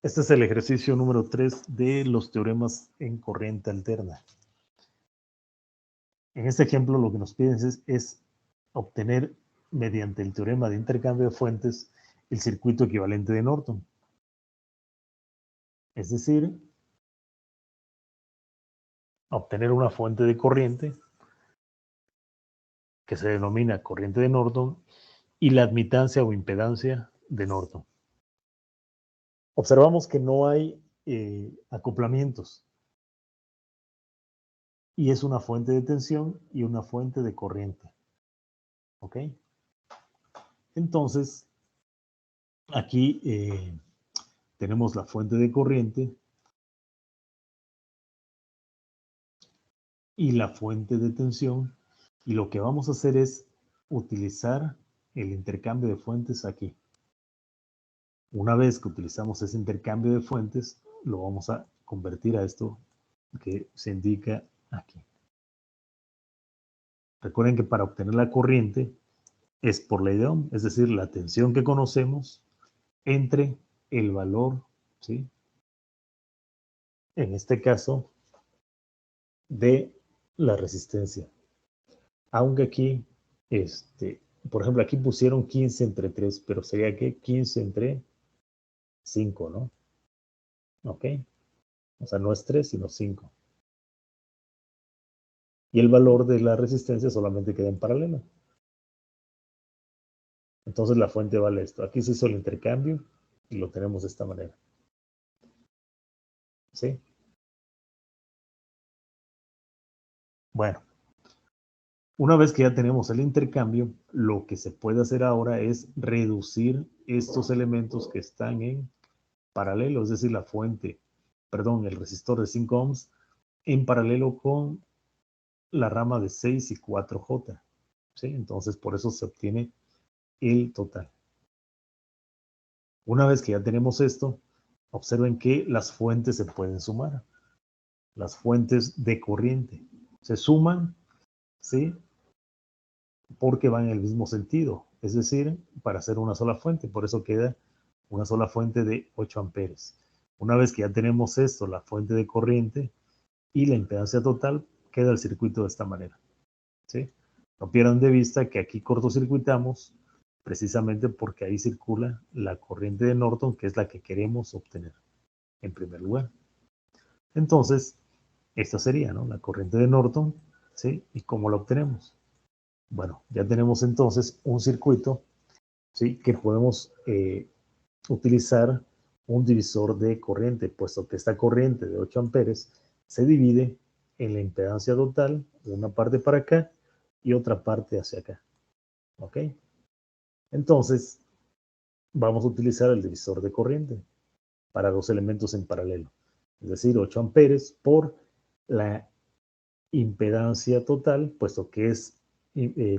Este es el ejercicio número 3 de los teoremas en corriente alterna. En este ejemplo lo que nos piden es obtener mediante el teorema de intercambio de fuentes el circuito equivalente de Norton. Es decir, obtener una fuente de corriente que se denomina corriente de Norton y la admitancia o impedancia de Norton. Observamos que no hay acoplamientos y es una fuente de tensión y una fuente de corriente. ¿Ok? Entonces, aquí tenemos la fuente de corriente y la fuente de tensión, y lo que vamos a hacer es utilizar el intercambio de fuentes aquí. Una vez que utilizamos ese intercambio de fuentes, lo vamos a convertir a esto que se indica aquí. Recuerden que para obtener la corriente es por ley de Ohm, es decir, la tensión que conocemos entre el valor, ¿sí?, en este caso, de la resistencia. Aunque aquí, por ejemplo, aquí pusieron 15 entre 3, pero sería que 15 entre 5, ¿no? ¿Ok? O sea, no es 3, sino 5. Y el valor de la resistencia solamente queda en paralelo. Entonces la fuente vale esto. Aquí se hizo el intercambio y lo tenemos de esta manera. ¿Sí? Bueno, una vez que ya tenemos el intercambio, lo que se puede hacer ahora es reducir estos elementos que están en paralelo, es decir, el resistor de 5 ohms en paralelo con la rama de 6 y 4J. ¿Sí? Entonces, por eso se obtiene el total. Una vez que ya tenemos esto, observen que las fuentes se pueden sumar. Las fuentes de corriente se suman, ¿sí?, porque van en el mismo sentido, es decir, para hacer una sola fuente. Por eso queda una sola fuente de 8 amperes. Una vez que ya tenemos esto, la fuente de corriente y la impedancia total, queda el circuito de esta manera. ¿Sí? No pierdan de vista que aquí cortocircuitamos precisamente porque ahí circula la corriente de Norton, que es la que queremos obtener en primer lugar. Entonces, esta sería, ¿no?, la corriente de Norton, ¿sí? ¿Y cómo la obtenemos? Bueno, ya tenemos entonces un circuito, ¿sí?, que podemos utilizar un divisor de corriente, puesto que esta corriente de 8 amperes se divide en la impedancia total, una parte para acá y otra parte hacia acá. ¿Ok? Entonces, vamos a utilizar el divisor de corriente para dos elementos en paralelo, es decir, 8 amperes por la impedancia total, puesto que es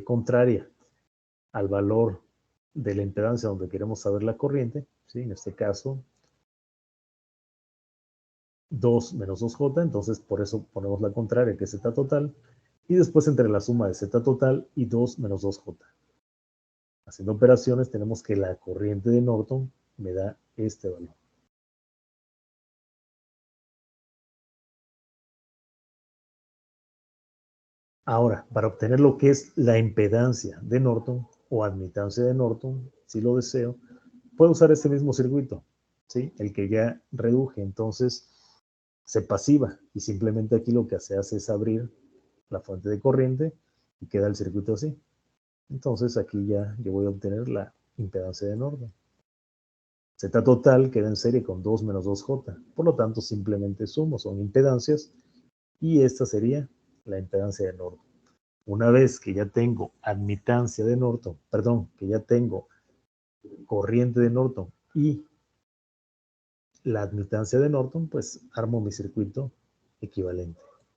contraria al valor de la impedancia donde queremos saber la corriente, ¿sí?, en este caso 2 menos 2J, entonces por eso ponemos la contraria, que es Z total, y después entre la suma de Z total y 2 menos 2J. Haciendo operaciones tenemos que la corriente de Norton me da este valor. Ahora, para obtener lo que es la impedancia de Norton o admitancia de Norton, si lo deseo, puedo usar este mismo circuito, ¿sí?, el que ya reduje. Entonces se pasiva y simplemente aquí lo que se hace es abrir la fuente de corriente y queda el circuito así. Entonces aquí ya yo voy a obtener la impedancia de Norton. Z total queda en serie con 2 menos 2J. Por lo tanto, simplemente sumo, son impedancias, y esta sería la impedancia de Norton. Una vez que ya tengo admitancia de Norton, que ya tengo corriente de Norton y la admitancia de Norton, pues armo mi circuito equivalente.